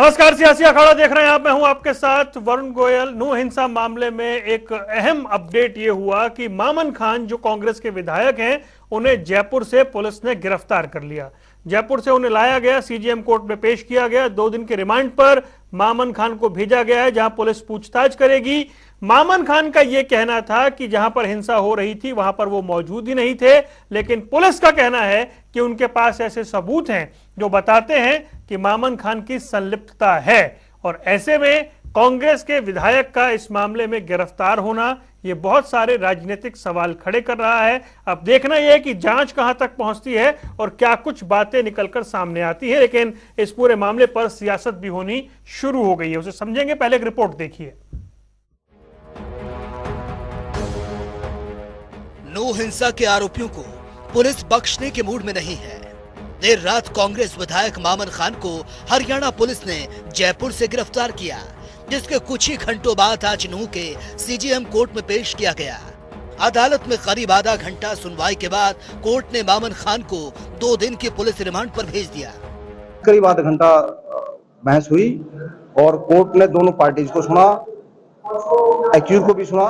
नमस्कार, सियासी अखाड़ा देख रहे हैं आप। मैं हूं आपके साथ वरुण गोयल। नू हिंसा मामले में एक अहम अपडेट ये हुआ कि मामन खान जो कांग्रेस के विधायक हैं, उन्हें जयपुर से पुलिस ने गिरफ्तार कर लिया। जयपुर से उन्हें लाया गया, सीजीएम कोर्ट में पेश किया गया। 2 दिन के रिमांड पर मामन खान को भेजा गया है, जहां पुलिस पूछताछ करेगी। मामन खान का यह कहना था कि जहां पर हिंसा हो रही थी वहां पर वो मौजूद ही नहीं थे, लेकिन पुलिस का कहना है कि उनके पास ऐसे सबूत हैं जो बताते हैं कि मामन खान की संलिप्तता है। और ऐसे में कांग्रेस के विधायक का इस मामले में गिरफ्तार होना यह बहुत सारे राजनीतिक सवाल खड़े कर रहा है। अब देखना यह है कि जांच कहां तक पहुंचती है और क्या कुछ बातें निकलकर सामने आती है। लेकिन इस पूरे मामले पर सियासत भी होनी शुरू हो गई है, उसे समझेंगे। पहले एक रिपोर्ट देखिए। नू हिंसा के आरोपियों को पुलिस बख्शने के मूड में नहीं है। देर रात कांग्रेस विधायक मामन खान को हरियाणा पुलिस ने जयपुर से गिरफ्तार किया, जिसके कुछ ही घंटों बाद आज नूह के सीजीएम कोर्ट में पेश किया गया। अदालत में करीब आधा घंटा सुनवाई के बाद कोर्ट ने मामन खान को 2 दिन की पुलिस रिमांड पर भेज दिया। करीब आधा घंटा बहस हुई और कोर्ट ने दोनों पार्टीज को सुना, एक्यूज को भी सुना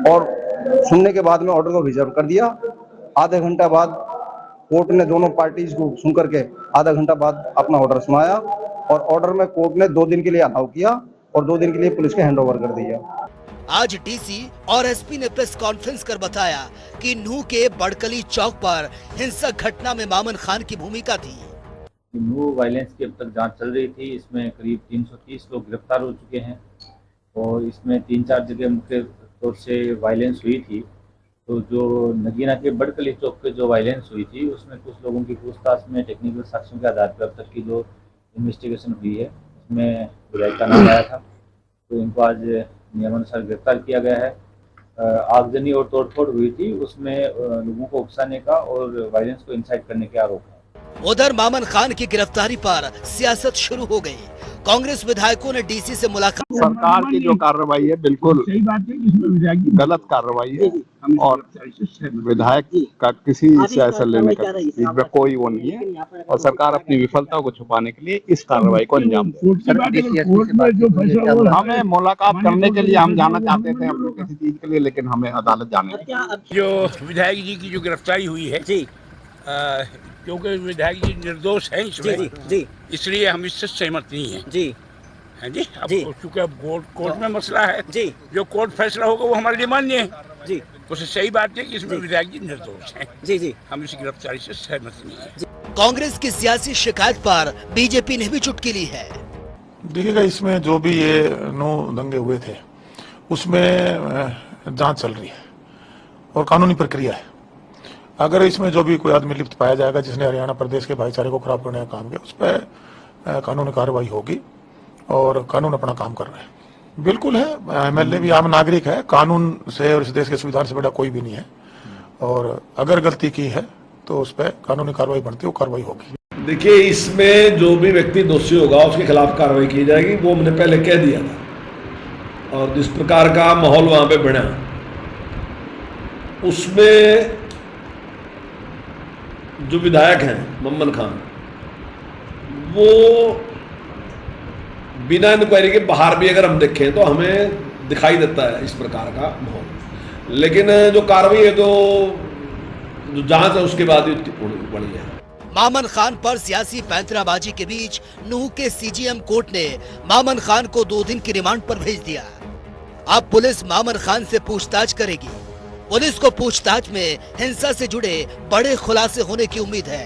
और सुनने के बाद में ऑर्डर को रिजर्व कर दिया। आधे घंटा बाद कोर्ट ने दोनों पार्टीज को सुन करके आधा घंटा बाद अपना ऑर्डर सुनाया और ऑर्डर में कोर्ट ने 2 दिन के लिए अलाउ किया और 2 दिन के लिए पुलिस के हैंडओवर कर दिया। आज डीसी और एसपी ने प्रेस कॉन्फ्रेंस कर बताया कि नूह के बड़कली चौक पर हिंसक घटना में मामन खान की भूमिका थी। नूह वायलेंस की अब तक जांच चल रही थी। इसमें करीब 330 लोग गिरफ्तार हो चुके हैं और इसमें 3-4 जगह मुख्य तौर से वायलेंस हुई थी। तो जो नगीना के बड़कली चौक पे जो वायलेंस हुई थी, उसमें कुछ लोगों की पूछताछ में टेक्निकल साक्ष्यों के आधार पर अब तक की जो इन्वेस्टिगेशन हुई है, उसमें विधायक का नाम आया था। तो इनको आज नियमानुसार गिरफ्तार किया गया है। आगजनी और तोड़फोड़ हुई थी, उसमें लोगों को उकसाने का और वायलेंस को इंसाइट करने के आरोप है। उधर मामन खान की गिरफ्तारी पर सियासत शुरू हो गई। कांग्रेस विधायकों ने डीसी से मुलाकात। सरकार की जो कार्रवाई है बिल्कुल गलत कार्रवाई है और विधायक का किसी से ऐसा लेने का इसमें कोई वो नहीं है और सरकार अपनी विफलता को छुपाने के लिए इस कार्रवाई को अंजाम दे। हमें मुलाकात करने के लिए हम जाना चाहते थे अपने किसी चीज के लिए, लेकिन हमें अदालत जाने जो विधायक जी की जो गिरफ्तारी हुई है जी, क्योंकि विधायक जी निर्दोष हैं इसमें जी, इसलिए हम इससे सहमत नहीं हैं जी। है जी, अब क्योंकि अब कोर्ट में मसला है जी, जो कोर्ट फैसला होगा वो हमारे लिए मान्य है जी। उससे सही बात है कि इसमें विधायक जी निर्दोष हैं जी जी, हम इस गिरफ्तारी से सहमत नहीं है। कांग्रेस की सियासी शिकायत पर बीजेपी ने भी चुटकी ली है। देखिएगा, इसमें जो भी ये 9 दंगे हुए थे उसमें जांच चल रही है और कानूनी प्रक्रिया है। अगर इसमें जो भी कोई आदमी लिप्त पाया जाएगा जिसने हरियाणा प्रदेश के भाईचारे को खराब करने का काम किया, उस पर कानूनी कार्रवाई होगी और कानून अपना काम कर रहे हैं। बिल्कुल है, एमएलए भी आम नागरिक है, कानून से और इस देश के संविधान से बड़ा कोई भी नहीं है और अगर गलती की है तो उस पर कानूनी कार्रवाई बनती है, वो कार्रवाई होगी। देखिए, इसमें जो भी व्यक्ति दोषी होगा उसके खिलाफ कार्रवाई की जाएगी, वो मैंने पहले कह दिया था। और जिस प्रकार का माहौल वहां पे बना, उसमें जो विधायक हैं मामन खान, वो बिना इंक्वायरी के बाहर भी अगर हम देखें तो हमें दिखाई देता है इस प्रकार का माहौल। लेकिन जो कार्रवाई है, जो जांच है, उसके बाद ही बड़ी है। मामन खान पर सियासी पैंतराबाजी के बीच नूह के सीजीएम कोर्ट ने मामन खान को 2 दिन की रिमांड पर भेज दिया। अब पुलिस मामन खान से पूछताछ करेगी। पुलिस को पूछताछ में हिंसा से जुड़े बड़े खुलासे होने की उम्मीद है।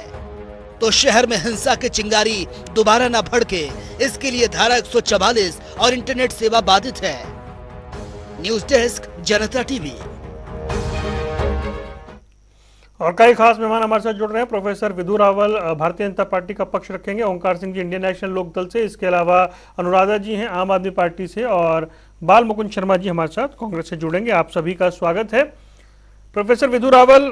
तो शहर में हिंसा के चिंगारी दोबारा न भड़के, इसके लिए धारा 144 और इंटरनेट सेवा बाधित है। न्यूज डेस्क, जनता टीवी। और कई खास मेहमान हमारे साथ जुड़ रहे हैं। प्रोफेसर विधु रावल भारतीय जनता पार्टी का पक्ष रखेंगे, ओंकार सिंह जी इंडियन नेशनल लोकदल से, इसके अलावा अनुराधा जी हैं आम आदमी पार्टी से और बाल मुकुंद शर्मा जी हमारे साथ कांग्रेस से जुड़ेंगे। आप सभी का स्वागत है। प्रोफेसर विधु रावल,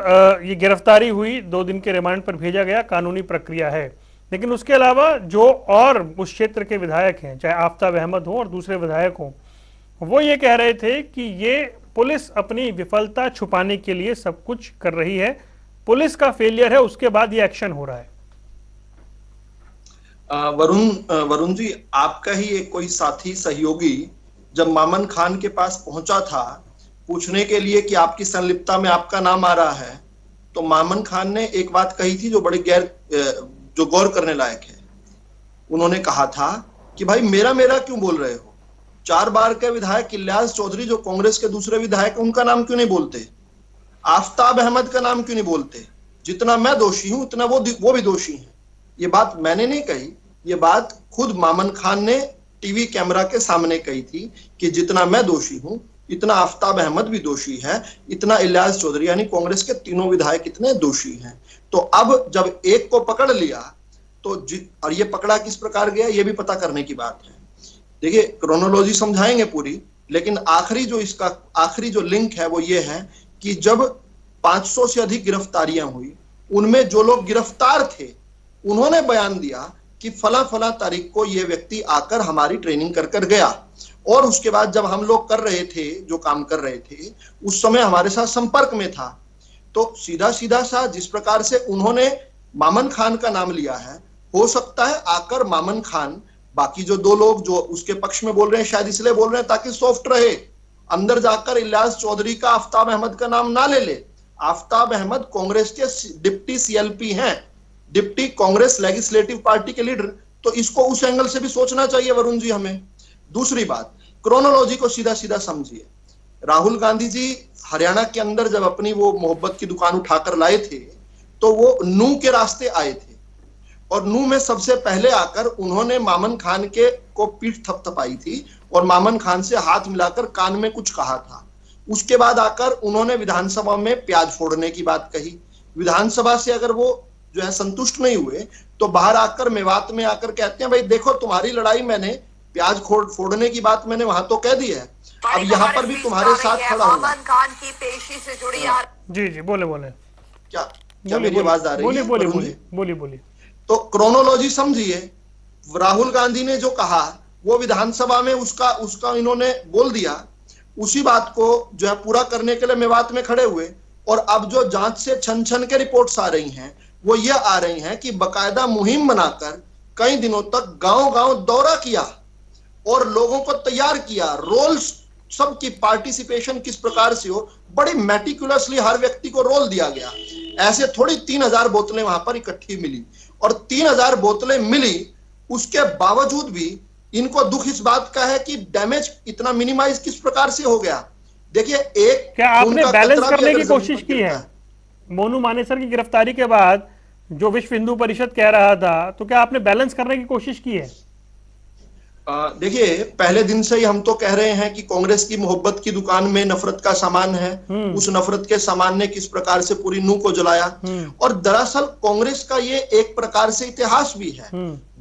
ये गिरफ्तारी हुई, 2 दिन के रिमांड पर भेजा गया, कानूनी प्रक्रिया है, लेकिन उसके अलावा जो और उस क्षेत्र के विधायक हैं, चाहे आफ्ताब अहमद हो और दूसरे विधायक हो, वो ये कह रहे थे कि ये पुलिस अपनी विफलता छुपाने के लिए सब कुछ कर रही है, पुलिस का फेलियर है, उसके बाद ये एक्शन हो रहा है। वरुण जी, आपका ही एक कोई साथी सहयोगी जब मामन खान के पास पहुंचा था पूछने के लिए कि आपकी संलिप्तता में आपका नाम आ रहा है, तो मामन खान ने एक बात कही थी जो बड़ी जो गौर करने लायक है। उन्होंने कहा था कि भाई मेरा मेरा क्यों बोल रहे हो? 4 बार के विधायक इलियास चौधरी जो कांग्रेस के दूसरे विधायक, उनका नाम क्यों नहीं बोलते? आफ्ताब अहमद का नाम क्यों नहीं बोलते? जितना मैं दोषी हूं उतना वो भी दोषी हैं। ये बात मैंने नहीं कही, ये बात खुद मामन खान ने टीवी कैमरा के सामने कही थी कि जितना मैं दोषी हूं इतना आफ्ताब अहमद भी दोषी है, इतना इलियास चौधरी यानी कांग्रेस के तीनों विधायक इतने दोषी हैं। तो अब जब एक को पकड़ लिया तो और ये पकड़ा किस प्रकार गया ये भी पता करने की बात है। देखिए, क्रोनोलॉजी समझाएंगे पूरी, लेकिन आखिरी जो लिंक है वो ये है कि जब 500 से अधिक गिरफ्तारियां हुई, उनमें जो लोग गिरफ्तार थे उन्होंने बयान दिया कि फला तारीख को ये व्यक्ति आकर हमारी ट्रेनिंग कर गया, और उसके बाद जब हम लोग कर रहे थे, जो काम कर रहे थे, उस समय हमारे साथ संपर्क में था। तो सीधा सा जिस प्रकार से उन्होंने मामन खान का नाम लिया है, हो सकता है आकर मामन खान, बाकी जो 2 लोग जो उसके पक्ष में बोल रहे हैं शायद इसलिए बोल रहे हैं ताकि सॉफ्ट रहे, अंदर जाकर इलियास चौधरी का, आफ्ताब अहमद का नाम ना ले। आफ्ताब अहमद कांग्रेस के डिप्टी CLP हैं, डिप्टी कांग्रेस लेजिस्लेटिव पार्टी के लीडर। तो इसको उस एंगल से भी सोचना चाहिए वरुण जी हमें। दूसरी बात, क्रोनोलॉजी को सीधा समझिए। राहुल गांधी जी हरियाणा के अंदर जब अपनी वो मोहब्बत की दुकान उठाकर लाए थे तो वो नूह के रास्ते आए थे, और नूह में सबसे पहले आकर उन्होंने मामन खान के को पीठ थपथपाई थी और मामन खान से हाथ मिलाकर कान में कुछ कहा था। उसके बाद आकर उन्होंने विधानसभा में प्याज फोड़ने की बात कही। विधानसभा से अगर वो जो है संतुष्ट नहीं हुए तो बाहर आकर मेवात में आकर कहते हैं भाई देखो तुम्हारी लड़ाई मैंने प्याज फोड़ने की बात मैंने वहां तो कह दी है, अब यहाँ पर भी तुम्हारे साथ खड़ा हूं। मामन खान की पेशी से जुड़ी जी बोले क्या मेरी आवाज आ रही है? बोलिए। तो क्रोनोलॉजी समझिए। राहुल गांधी ने जो कहा वो विधानसभा में उसका इन्होंने बोल दिया, उसी बात को जो है पूरा करने के लिए मेवात में खड़े हुए। और अब जो जांच से छन के रिपोर्ट्स आ रही हैं वो ये आ रही हैं कि बकायदा मुहिम बनाकर कई दिनों तक गांव दौरा किया और लोगों को तैयार किया, रोल्स सबकी पार्टिसिपेशन किस प्रकार से हो, बड़ी मेटिकुलसली हर व्यक्ति को रोल दिया गया। ऐसे थोड़ी 3000 बोतलें वहां पर इकट्ठी मिली, और 3000 बोतलें मिली, उसके बावजूद भी इनको दुख इस बात का है कि डैमेज इतना मिनिमाइज किस प्रकार से हो गया। देखिए, क्या आपने बैलेंस करने की कोशिश की है? मोनू मानेसर की गिरफ्तारी के बाद जो विश्व हिंदू परिषद कह रहा था, तो क्या आपने बैलेंस करने की कोशिश की है? देखिए, पहले दिन से ही हम तो कह रहे हैं कि कांग्रेस की मोहब्बत की दुकान में नफरत का सामान है। उस नफरत के सामान ने किस प्रकार से पूरी नूह को जलाया। और दरअसल कांग्रेस का ये एक प्रकार से इतिहास भी है।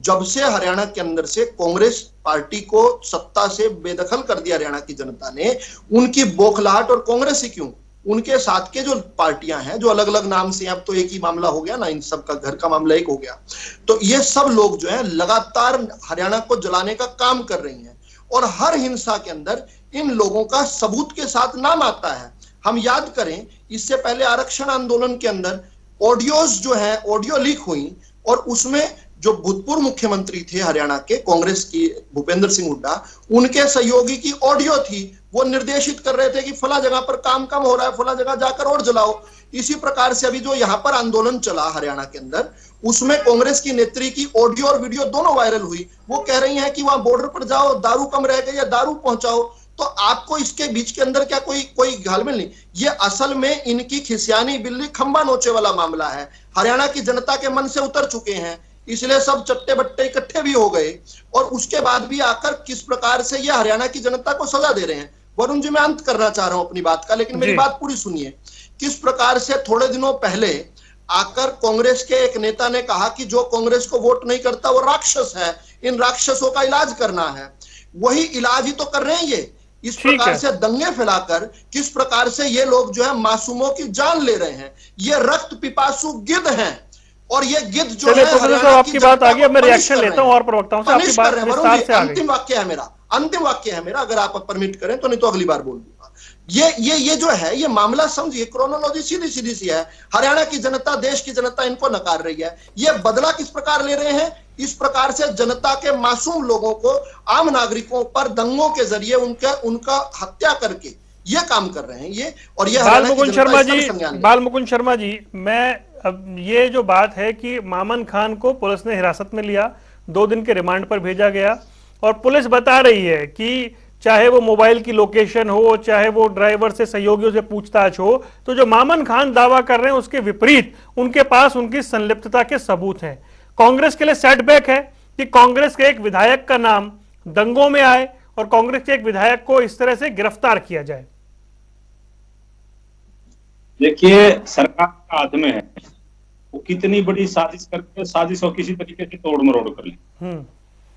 जब से हरियाणा के अंदर से कांग्रेस पार्टी को सत्ता से बेदखल कर दिया हरियाणा की जनता ने, उनकी बौखलाहट, और कांग्रेस ही क्यों, उनके साथ के जो पार्टियां हैं जो अलग अलग नाम से, अब तो एक ही मामला हो गया ना, इन सब का घर का मामला एक हो गया, तो ये सब लोग जो है लगातार हरियाणा को जलाने का काम कर रही हैं। और हर हिंसा के अंदर इन लोगों का सबूत के साथ नाम आता है। हम याद करें, इससे पहले आरक्षण आंदोलन के अंदर ऑडियोज जो है, ऑडियो लीक हुई, और उसमें जो भूतपूर्व मुख्यमंत्री थे हरियाणा के कांग्रेस की, भूपेंद्र सिंह हुड्डा, उनके सहयोगी की ऑडियो थी। वो निर्देशित कर रहे थे कि फला जगह पर काम कम हो रहा है, फला जगह जाकर और जलाओ। इसी प्रकार से अभी जो यहाँ पर आंदोलन चला हरियाणा के अंदर, उसमें कांग्रेस की नेत्री की ऑडियो और वीडियो दोनों वायरल हुई। वो कह रही हैं कि वहां बॉर्डर पर जाओ, दारू कम रह गई, या दारू पहुंचाओ। तो आपको इसके बीच के अंदर क्या कोई घालमेल नहीं। ये असल में इनकी खिसियानी बिल्ली खंबा नोचे वाला मामला है। हरियाणा की जनता के मन से उतर चुके हैं, इसलिए सब चट्टे बट्टे इकट्ठे भी हो गए, और उसके बाद भी आकर किस प्रकार से ये हरियाणा की जनता को सजा दे रहे हैं। वरुण जी, मैं अंत करना चाह रहा हूं अपनी बात का, लेकिन मेरी बात पूरी सुनिए। किस प्रकार से थोड़े दिनों पहले आकर कांग्रेस के एक नेता ने कहा कि जो कांग्रेस को वोट नहीं करता वो राक्षस है, इन राक्षसों का इलाज करना है। वही इलाज ही तो कर रहे हैं ये। इस प्रकार से दंगे फैलाकर किस प्रकार से ये लोग जो है मासूमों की जान ले रहे हैं। ये रक्त पिपासु गिद्ध हैं, और ये गिद्ध जो है आपकी बात आ गई। अब मैं रिएक्शन लेता हूं और प्रवक्ताओं से। आपकी बात विस्तार से आ गई। अंतिम वाक्य है मेरा, अगर आप परमिट करें तो, नहीं तो अगली बार बोल दूंगा। ये जो है, ये मामला समझिए, क्रोनोलॉजी सीधी सी है। हरियाणा की जनता, देश की जनता इनको नकार रही है। ये बदला किस प्रकार ले रहे हैं? इस प्रकार से जनता के मासूम लोगों को, आम नागरिकों पर दंगों के जरिए उनका हत्या करके ये काम कर रहे हैं ये। और ये बालमुकुंद शर्मा जी, मैं अब ये जो बात है कि मामन खान को पुलिस ने हिरासत में लिया, 2 दिन के रिमांड पर भेजा गया, और पुलिस बता रही है कि चाहे वो मोबाइल की लोकेशन हो, चाहे वो ड्राइवर से, सहयोगियों से पूछताछ हो, तो जो मामन खान दावा कर रहे हैं उसके विपरीत उनके पास उनकी संलिप्तता के सबूत हैं। कांग्रेस के लिए सेटबैक है कि कांग्रेस के एक विधायक का नाम दंगों में आए और कांग्रेस के एक विधायक को इस तरह से गिरफ्तार किया जाए। देखिए, सरकार का हाथ में है, वो कितनी बड़ी साजिश करके साजिश को किसी तरीके से तोड़ मरोड़ कर ले।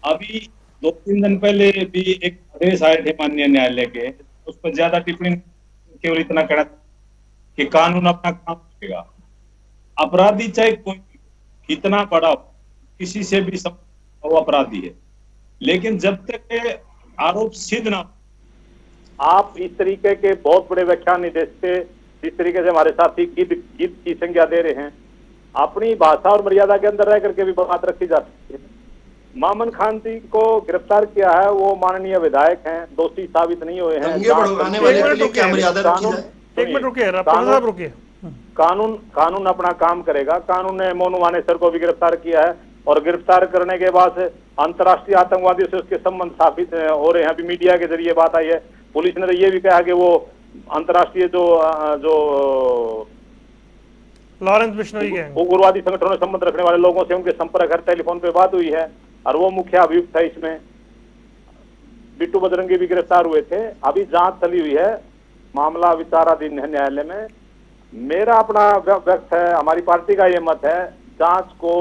अभी 2-3 दिन पहले भी एक आदेश आए थे माननीय न्यायालय के, उस पर ज्यादा टिप्पणी, केवल इतना कहना कि कानून अपना काम करेगा। अपराधी चाहे कोई कितना बड़ा, किसी से भी वो अपराधी है, लेकिन जब तक आरोप सिद्ध ना, आप इस तरीके के बहुत बड़े व्याख्यान नहीं देते जिस तरीके से हमारे साथी गीत की संज्ञा दे रहे हैं। अपनी भाषा और मर्यादा के अंदर रह करके भी बात रखी जा सकती है। मामन खान जी को गिरफ्तार किया है, वो माननीय विधायक हैं, दोषी साबित नहीं हुए हैं। कानून अपना काम करेगा। कानून ने मोनू मानेसर को भी गिरफ्तार किया है, और गिरफ्तार करने के बाद अंतर्राष्ट्रीय आतंकवादियों से उसके संबंध स्थापित हो रहे हैं। अभी मीडिया के जरिए बात आई है, पुलिस ने तो ये भी कहा कि वो अंतर्राष्ट्रीय जो लॉरेंस बिश्नोई के उग्रवादी संगठनों में संबंध रखने वाले लोगों से उनके संपर्क हर टेलीफोन पे बात हुई है, और वो मुख्य अभियुक्त है इसमें। बिट्टू बजरंगी भी गिरफ्तार हुए थे। अभी जांच चली हुई है, मामला विचाराधीन है न्यायालय में। मेरा अपना व्यक्त है, हमारी पार्टी का ये मत है, जांच को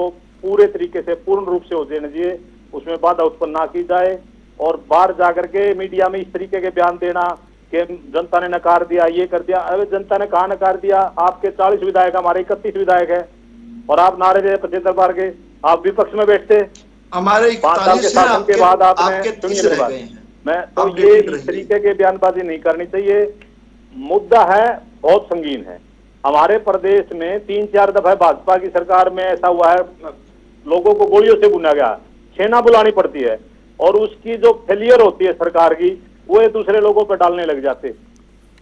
पूरे तरीके से पूर्ण रूप से हो जाने चाहिए, उसमें बाधा उत्पन्न ना की जाए। और बाहर जाकर के मीडिया में इस तरीके के बयान देना कि जनता ने नकार दिया, ये कर दिया, अरे जनता ने कहा नकार दिया? आपके 40 विधायक, हमारे 31 विधायक है, और आप नारे दे 75 बार के, आप विपक्ष में बैठते। हमारे 5 साल के शासन के बाद आपने, सुनिए मेरी बात, मैं तो ये इस तरीके के बयानबाजी नहीं करनी चाहिए। मुद्दा है बहुत संगीन है। हमारे प्रदेश में 3-4 दफा भाजपा की सरकार में ऐसा हुआ है, लोगों को गोलियों से भुना गया, सेना बुलानी पड़ती है, और उसकी जो फेलियर होती है सरकार की, वो दूसरे लोगों पर डालने लग जाते।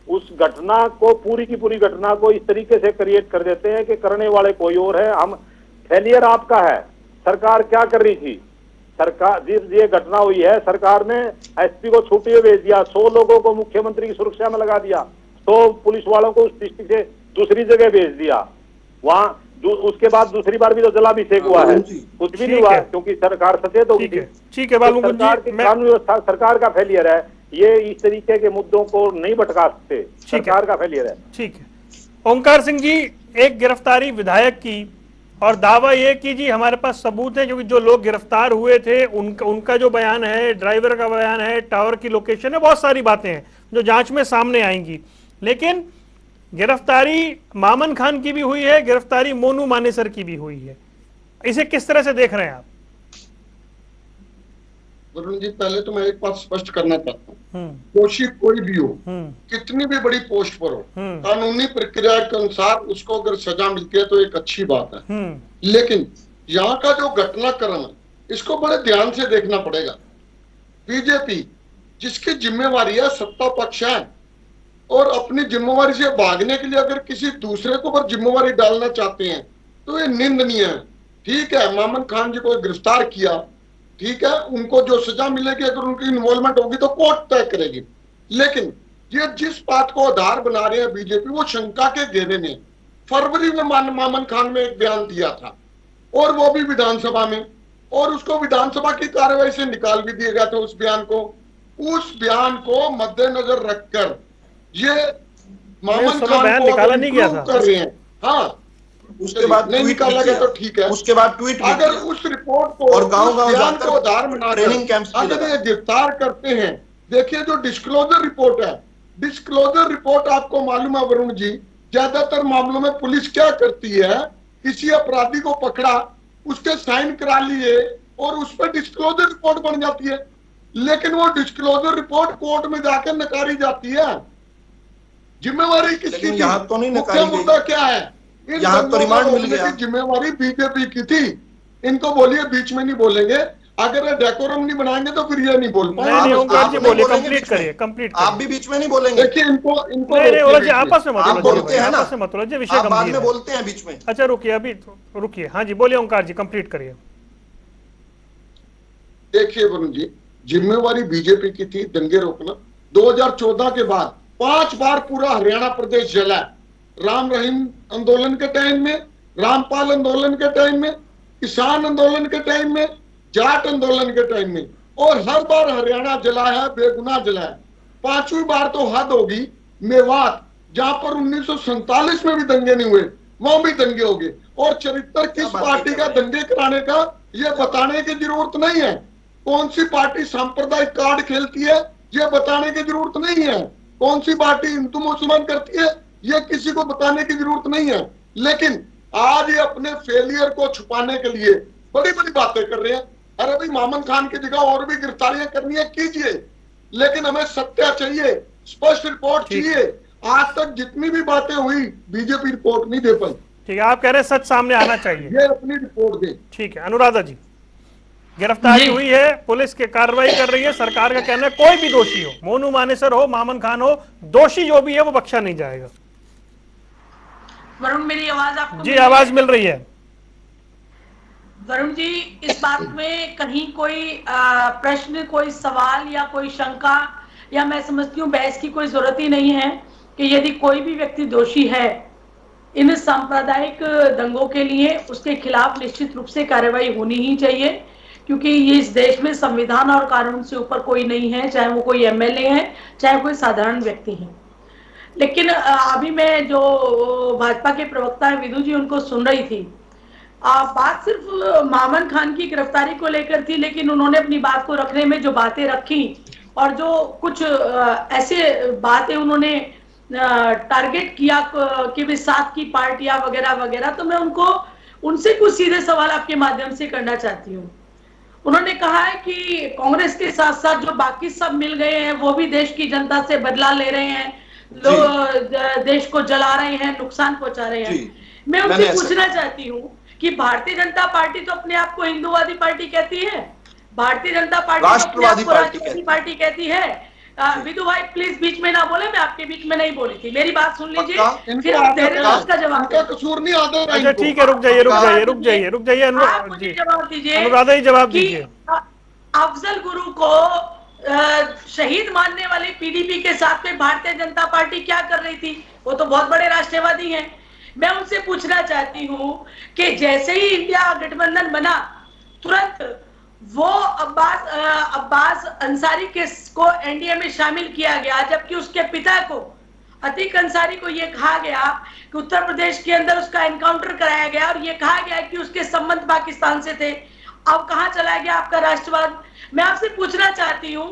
उस घटना को, पूरी की पूरी घटना को इस तरीके से क्रिएट कर देते हैं कि करने वाले कोई और है, हम, फेलियर आपका है। सरकार क्या कर रही थी? सरकार, जिस ये घटना हुई है, सरकार ने एसपी को छुट्टी भेज दिया, 100 लोगों को मुख्यमंत्री की सुरक्षा में लगा दिया, 100 पुलिस वालों को उस डिस्ट्रिक्ट से दूसरी जगह भेज दिया। वहां उसके बाद दूसरी बार भी तो जलाभिषेक हुआ है, कुछ भी नहीं हुआ, क्योंकि सरकार सचेत हो गई थी। ठीक है बालमुकुंद जी, कानून व्यवस्था सरकार का फेलियर है, ये इस तरीके के मुद्दों को नहीं भटका सकते, सरकार का फेलियर है। ठीक है। ओंकार सिंह जी, एक गिरफ्तारी विधायक की, और दावा ये कि जी हमारे पास सबूत है, क्योंकि जो लोग गिरफ्तार हुए थे उनका जो बयान है, ड्राइवर का बयान है, टावर की लोकेशन है, बहुत सारी बातें हैं जो जांच में सामने आएंगी। लेकिन गिरफ्तारी मामन खान की भी हुई है, गिरफ्तारी मोनू मानेसर की भी हुई है, इसे किस तरह से देख रहे हैं आप? वरुण जी, पहले तो मैं एक बात स्पष्ट करना चाहता हूँ, दोषी कोई भी हो, कितनी भी बड़ी पोस्ट पर हो, कानूनी प्रक्रिया के अनुसार उसको अगर सजा मिलती है तो एक अच्छी बात है। लेकिन यहाँ का जो घटनाक्रम है, इसको बड़े ध्यान से देखना पड़ेगा। बीजेपी जिसकी जिम्मेवारी है, सत्ता पक्ष है, और अपनी जिम्मेवारी से भागने के लिए अगर किसी दूसरे को पर जिम्मेवारी डालना चाहते हैं तो ये निंदनीय है। ठीक है, मामन खान जी को गिरफ्तार किया, ठीक है, उनको जो सजा मिलेगी, अगर उनकी इन्वॉल्वमेंट होगी तो कोर्ट तय करेगी। लेकिन ये जिस बात को आधार बना रहे हैं बीजेपी, वो शंका के घेरे में फरवरी में मामन खान में एक बयान दिया था, और वो भी विधानसभा में, और उसको विधानसभा की कार्रवाई से निकाल भी दिया गया था उस बयान को। उस बयान को मद्देनजर रखकर ये मामन खान को निकाला नहीं गया था कर रहे हैं। हाँ, उसके बाद नहीं निकाला गया तो ठीक है, उसके बाद ट्वीट अगर उस रिपोर्ट को और गांव-गांव जाकर आधार बना ट्रेनिंग कैंप्स अगर ये गिरफ्तार करते हैं, देखिए जो डिस्क्लोजर रिपोर्ट है, डिस्क्लोजर रिपोर्ट आपको मालूम है वरुण जी, ज्यादातर मामलों में पुलिस क्या करती है, किसी अपराधी को पकड़ा, उसके साइन करा लिए और उस पर डिस्क्लोजर रिपोर्ट बन जाती है। लेकिन वो डिस्क्लोजर रिपोर्ट कोर्ट में जाकर नकारी जाती है। जिम्मेवारी किसकी थी? तो नहीं मुख्य मुद्दा क्या है? यहाँ तो रिमांड मिल गया। जिम्मेवारी बीजेपी की थी। इनको बोलिए बीच में नहीं बोलेंगे, अगर ये डेकोरम नहीं बनाएंगे तो फिर ये नहीं बोल पाएंगे। नहीं ओंकार जी बोलिए, कंप्लीट करिए, कंप्लीट आप भी बीच में नहीं बोलेंगे। देखिए इनको नहीं आपस में आप बोलते हैं ना, आपस में मत उलझिए, विषय आप बाद गंभीर में है। बोलते हैं बीच में। अच्छा रुकिए, अभी रुकिए। हाँ जी बोलिए ओंकार जी, कंप्लीट करिए। देखिए वरुण जी, जिम्मेवारी बीजेपी की थी दंगे रोकना। 2014 के बाद 5 बार पूरा हरियाणा प्रदेश जला। राम रहीम आंदोलन के टाइम में, रामपाल आंदोलन के टाइम में, किसान आंदोलन के टाइम में, जाट आंदोलन के टाइम में, और हर बार हरियाणा जला है, बेगुनाह जला है। 5वीं बार तो हद होगी मेवात, जहां पर 1947 में भी दंगे नहीं हुए, वहां भी दंगे हो गए। और चरित्र किस पार्टी का दंगे कराने का ये बताने की जरूरत नहीं है। कौन सी पार्टी सांप्रदायिक कार्ड खेलती है ये बताने की जरूरत नहीं है। कौन सी पार्टी हिंदू मुसलमान करती है ये किसी को बताने की जरूरत नहीं है। लेकिन आज ये अपने फेलियर को छुपाने के लिए बड़ी बड़ी बातें कर रहे हैं। अरे भाई, मामन खान की जगह और भी गिरफ्तारियां करनी है कीजिए, लेकिन हमें सत्य चाहिए, स्पष्ट रिपोर्ट चाहिए। आज तक जितनी भी बातें हुई बीजेपी रिपोर्ट नहीं दे पाई। ठीक है, आप कह रहे हैं सच सामने आना चाहिए, ये अपनी रिपोर्ट दे। ठीक है। अनुराधा जी, गिरफ्तारी हुई है, पुलिस की कार्रवाई कर रही है, सरकार का कहना है कोई भी दोषी हो, मोनू मानेसर हो, मामन खान हो, दोषी जो भी है वो बख्शा नहीं जाएगा। वरुण, मेरी आवाज आपको जी आवाज मिल रही है। वरुण जी, इस बात में कहीं कोई प्रश्न, कोई सवाल या कोई शंका, या मैं समझती हूँ बहस की कोई जरूरत ही नहीं है कि यदि कोई भी व्यक्ति दोषी है इन सांप्रदायिक दंगों के लिए, उसके खिलाफ निश्चित रूप से कार्रवाई होनी ही चाहिए, क्योंकि ये इस देश में संविधान और कानून से ऊपर कोई नहीं है, चाहे वो कोई एमएलए है, चाहे कोई साधारण व्यक्ति है। लेकिन अभी मैं जो भाजपा के प्रवक्ता है विदु जी, उनको सुन रही थी, बात सिर्फ मामन खान की गिरफ्तारी को लेकर थी, लेकिन उन्होंने अपनी बात को रखने में जो बातें रखी और जो कुछ ऐसे बातें उन्होंने टारगेट किया कि भी साथ की पार्टियां वगैरह वगैरह, तो मैं उनसे कुछ सीधे सवाल आपके माध्यम से करना चाहती हूँ। उन्होंने कहा है कि कांग्रेस के साथ साथ जो बाकी सब मिल गए हैं वो भी देश की जनता से बदला ले रहे हैं, लोग देश को जला रहे हैं, नुकसान पहुंचा रहे हैं। मैं उनसे पूछना चाहती हूँ कि भारतीय जनता पार्टी तो अपने आप को हिंदूवादी पार्टी कहती है, भारतीय जनता पार्टी राष्ट्रवादी पार्टी कहती है। विदु भाई प्लीज बीच में ना बोले, मैं आपके बीच में नहीं बोली थी, मेरी बात सुन लीजिए, फिर आप उसका जवाब। कसूर नहीं आता। अच्छा ठीक है, रुक जाइए जवाब दीजिए, अनुराधा ही जवाब दीजिए। अफजल गुरु को शहीद मानने वाली पीडीपी के साथ में भारतीय जनता पार्टी क्या कर रही थी? वो तो बहुत बड़े राष्ट्रवादी हैं। मैं उनसे पूछना चाहती हूँ कि जैसे ही इंडिया गठबंधन बना, तुरंत वो अब्बास अंसारी को एनडीए में शामिल किया गया, जबकि उसके पिता को, अतीक अंसारी को ये कहा गया कि उत्तर प्रदेश के अंदर उसका एनकाउंटर कराया गया और ये कहा गया कि उसके संबंध पाकिस्तान से थे। अब कहाँ चला गया आपका राष्ट्रवाद? मैं आपसे पूछना चाहती हूँ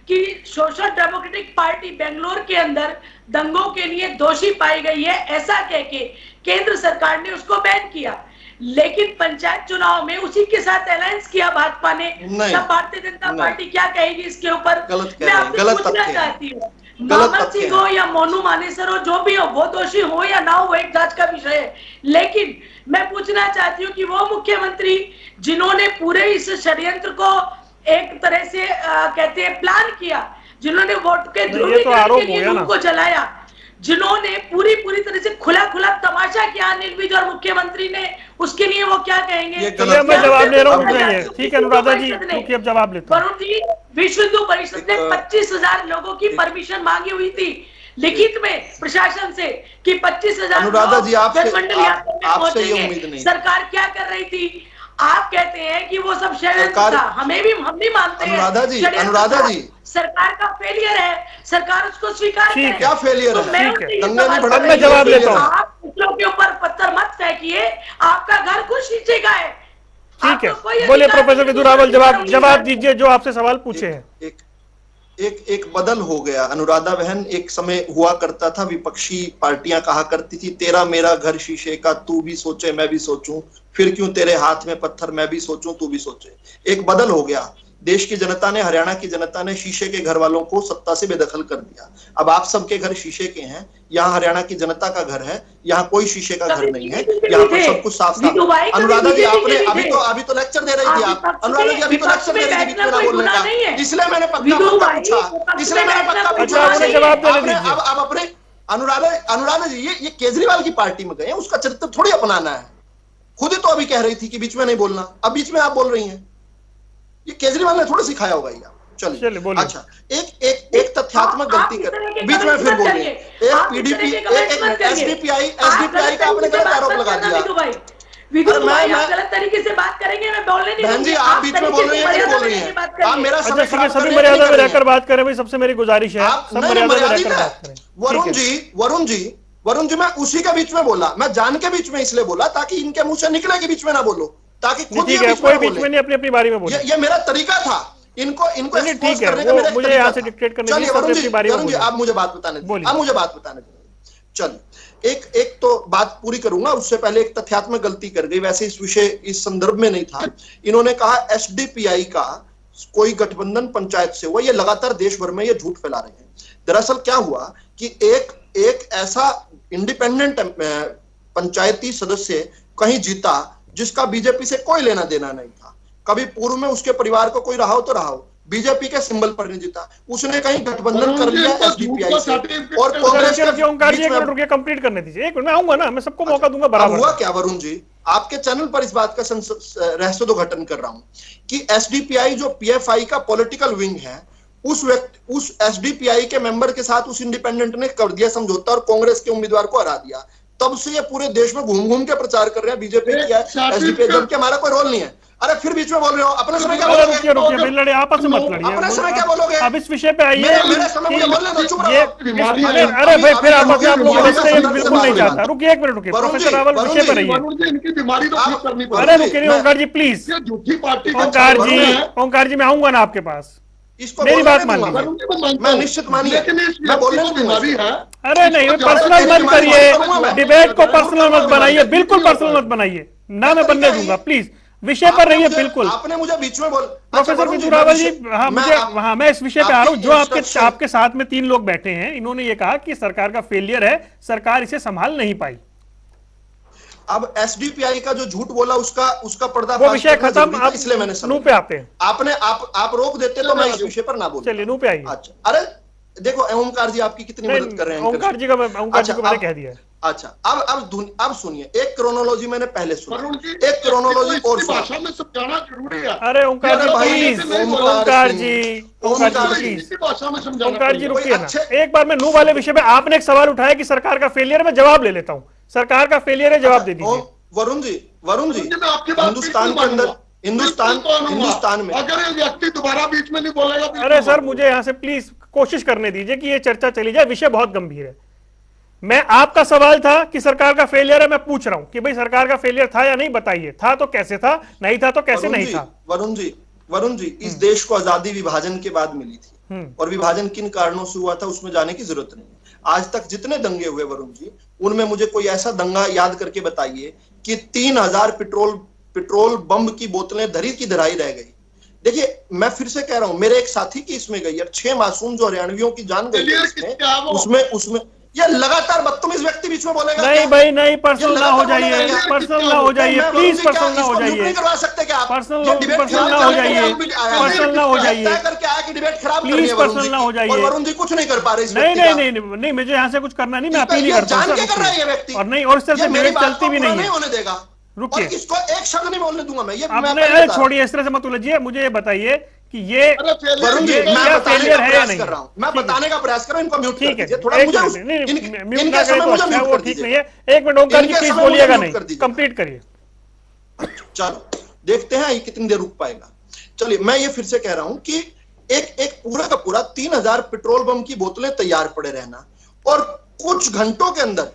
कि सोशल डेमोक्रेटिक पार्टी बेंगलोर के अंदर दंगों के लिए दोषी पाई गई है, ऐसा कह के केंद्र सरकार ने उसको बैन किया, लेकिन पंचायत चुनाव में उसी के साथ अलायंस किया भाजपा ने। तब भारतीय जनता पार्टी क्या कहेगी इसके ऊपर? मैं आपसे पूछना चाहती हूँ, मामन सिंह हो या मोनू मानेसर हो, जो भी हो, वो दोषी हो या ना हो, एक जांच का विषय है। लेकिन मैं पूछना चाहती हूँ कि वो मुख्यमंत्री जिन्होंने पूरे इस षड्यंत्र को एक तरह से कहते हैं प्लान किया, जिन्होंने वोट के ध्रुवीकरण के लिए उनको जलाया, जिन्होंने पूरी तरह से खुला तमाशा किया अनिल विज और मुख्यमंत्री ने, उसके लिए वो क्या कहेंगे? मैं जवाब दे रहा हूँ। ठीक है अनुराधा जी, अब जवाब लेता हूं। वरुण जी, विश्व हिंदू परिषद ने 25,000 लोगों की परमिशन मांगी हुई थी लिखित में प्रशासन से कि 25,000 लोग सरकार क्या कर रही थी? आप कहते हैं कि वो सब षड्यंत्र था, हम भी मानते हैं अनुराधा जी सरकार का फेलियर है, सरकार उसको स्वीकार करे। क्या फेलियर तो है? मैं जवाब लेता हूँ। आप दूसरों के ऊपर पत्थर मत फेंकिए, आपका घर कुछ नीचे का है। ठीक है, बोलिए प्रोफेसर विदु रावल, जवाब दीजिए जो आपसे सवाल पूछे हैं। एक बदल हो गया अनुराधा बहन। एक समय हुआ करता था, विपक्षी पार्टियां कहा करती थी तेरा मेरा घर शीशे का, तू भी सोचे मैं भी सोचूं, फिर क्यों तेरे हाथ में पत्थर, मैं भी सोचूं तू भी सोचे। एक बदल हो गया। देश की जनता ने, हरियाणा की जनता ने शीशे के घर वालों को सत्ता से बेदखल कर दिया। अब आप सबके घर शीशे के हैं, यहाँ हरियाणा की जनता का घर है, यहाँ कोई शीशे का घर नहीं है, यहाँ पर सब कुछ साफ साफ। अनुराधा जी आपने अभी तो लेक्चर दे रही थी आप, अनुराधा जी अभी तो लेक्चर दे रही थी बीच में ना बोलने का, इसलिए मैंने पक्का पूछा, इसलिए मैंने पक्का पूछा। अब अपने अनुराधा जी ये केजरीवाल की पार्टी में गए, उसका चरित्र थोड़ी अपनाना है। खुद ही तो अभी कह रही थी कि बीच में नहीं बोलना, अब बीच में आप बोल रही हैं। ये केजरीवाल ने थोड़ा सिखाया होगा ये। चलिए अच्छा, एक तथ्यात्मक गलती कर, बीच में फिर बोल रही है। एक पीडीपी, एक एसडीपीआई का आपने गलत आरोप लगा दिया। आप गलत तरीके से बात करेंगे, मैं बोलने नहीं दूंगी। आप बीच में बोल रही हैं, क्या बोल रही हैं? आप मेरा समय खराब कर रहे हैं। सभी मर्यादा में रहकर बात करें भाई, सबसे मेरी गुजारिश है, सब मर्यादा में रहकर बात करें। वरुण जी मैं उसी के बीच में बोला, मैं जान के बीच में इसलिए बोला ताकि इनके मुंह से निकले कि बीच में ना बोलो, ताकि खुद ठीक है, कोई बीच में नहीं, अपनी अपनी बारी में बोले। ये मेरा तरीका था इनको ठीक है, मुझे यहाँ से डिक्टेट करने दीजिए, अपनी बारी में बोलिए। आप मुझे बात बताने दीजिए। चलिए एक तो बात पूरी करूंगा, उससे पहले एक तथ्यात्मक गलती कर गई। वैसे इस विषय इस संदर्भ में नहीं था। इन्होंने कहा एसडीपीआई का कोई गठबंधन पंचायत से हुआ। ये लगातार देश भर में ये झूठ फैला रहे हैं। दरअसल क्या हुआ कि एक ऐसा इंडिपेंडेंट पंचायती सदस्य कहीं जीता जिसका बीजेपी से कोई लेना देना नहीं था। कभी पूर्व में उसके परिवार को कोई रहा हो तो रहा हो, बीजेपी के सिंबल पर नहीं जीता, उसने कहीं गठबंधन कर लिया एसडीपीआई से और कांग्रेस के। ओंकार जी एक मिनट रुकिए, कंप्लीट करने दीजिए। एक मिनट में आऊंगा ना, मैं सबको मौका दूंगा बराबर। हुआ क्या वरुण जी, आपके चैनल पर इस बात का रहस्योद्घाटन कर रहा हूं कि एसडीपीआई जो पीएफआई का पॉलिटिकल विंग है, उस एसडीपीआई के मेंबर के साथ उस इंडिपेंडेंट ने कर दिया समझौता और कांग्रेस के उम्मीदवार को हरा दिया। तब से ये पूरे देश में घूम घूम के प्रचार कर रहे हैं बीजेपी किया है, एसडीपीआई, जबकि हमारा कोई रोल नहीं है। अरे फिर बीच में बोल रहे हो, अपने समय क्या बोलोगे? रुकिए, लड़े आपस में मत लड़िए, अपने समय क्या बोलोगे? अब इस विषय पे आइए। मेरे समय मुझे बोलने दो, चुप रहो। अरे भाई फिर आप लोग बिल्कुल नहीं चाहता। रुकिए एक मिनट, रुकिए प्रोफेसर रावल, विषय पे रहिए। इनकी बीमारी तो ठीक करनी पड़ेगी। अरे रुकिए ओंकार जी प्लीज। झूठी पार्टी ओंकार जी मैं आऊंगा ना आपके पास, मेरी बात मान लीजिए। मैं निश्चित मानिए, मैं बोलने की बीमारी है। अरे नहीं, पर्सनल मत करिए, डिबेट को पर्सनल मत बनाइए, बिल्कुल पर्सनल मत बनाइए ना, मैं बनने दूंगा। प्लीज विषय पर रहिए। बिल्कुल, आपने मुझे बीच में बोल। प्रोफेसर विजू रावल जी, हाँ मैं इस विषय पे आ रहा हूँ। जो आपके साथ में 3 लोग बैठे हैं, इन्होंने ये कहा कि सरकार का फेलियर है, सरकार इसे संभाल नहीं पाई। अब एसडीपीआई का जो झूठ बोला उसका पर्दा वो विषय खत्म, आप इसलिए मैंने नू पे आते हैं। आप रोक देते तो मैं इस विषय पर ना बोलूं। चलिए नू पे आइए। अच्छा, अरे देखो ओंकार जी आपकी कितनी मदद कर रहे हैं। ओंकार जी को मैंने कह दिया। अच्छा, अब सुनिए, एक क्रोनोलॉजी मैंने पहले सुनी, एक क्रोनोलॉजी और भाषा में समझाना जरूरी है। अरे ओंकार जी प्लीज, ओंकार जी रुकिए ना एक बार। मैं नू वाले विषय पे आपने एक सवाल उठाया कि सरकार का फेलियर, मैं जवाब ले लेता हूँ। सरकार का फेलियर है, जवाब दे दीजिए। वरुण जी हिंदुस्तान के अंदर, हिंदुस्तान में अगर ये व्यक्ति दोबारा बीच में नहीं बोलेगा। अरे सर मुझे यहाँ से प्लीज कोशिश करने दीजिए कि ये चर्चा चली जाए, विषय बहुत गंभीर है। मैं आपका सवाल था कि सरकार का फेलियर है, मैं पूछ रहा हूं कि भाई सरकार का फेलियर था या नहीं, बताइए। था तो कैसे था, नहीं था तो कैसे नहीं था। वरुण जी इस देश को आजादी विभाजन के बाद मिली थी और विभाजन किन कारणों से हुआ था उसमें जाने की जरूरत नहीं। आज तक जितने दंगे हुए वरुण जी, उनमें मुझे कोई ऐसा दंगा याद करके बताइए कि 3000 पेट्रोल बम की बोतलें धरी की धराई रह गई। देखिए मैं फिर से कह रहा हूं, मेरे एक साथी की इसमें गई और 6 मासूम जो हरियाणवियों की जान गई उसमें ये लगातार बदतमीज व्यक्ति बीच में बोलेगा। नहीं भाई नहीं, पर्सनल ना हो जाइए, पर्सनल ना हो जाइए प्लीज, पर्सनल ना हो जाइए, करवा सकते क्या आप? पर्सनल ना हो जाइए, पर्सनल ना हो जाइए करके आया कि डिबेट खराब प्लीज, पर्सनल ना हो जाइए। वरुण जी कुछ नहीं कर पा रहे। नहीं मुझे यहाँ से कुछ करना नहीं, मैं अपील ही करता हूँ। और नहीं, और इस तरह से डिबेट चलती भी नहीं होने देगा। रुकिए, इसको एक शब्द नहीं बोलने दूंगा मैं। ये आपने छोड़िए, इस तरह से मत उलझिए। मुझे ये बताइए कि ये फेलियर है या नहीं। मैं बताने का प्रयास कर रहा हूं, इनको म्यूट ठीक है, थोड़ा मुझे म्यूट ना करें तो अच्छा, वो ठीक नहीं है। एक मिनट ओंकार जी प्लीज बोलिएगा, नहीं कंप्लीट करिए। चलो देखते हैं ये कितनी देर रुक पाएगा। चलिए मैं ये फिर से कह रहा हूं कि एक पूरा का पूरा 3000 पेट्रोल बम की बोतलें तैयार पड़े रहना और कुछ घंटों के अंदर,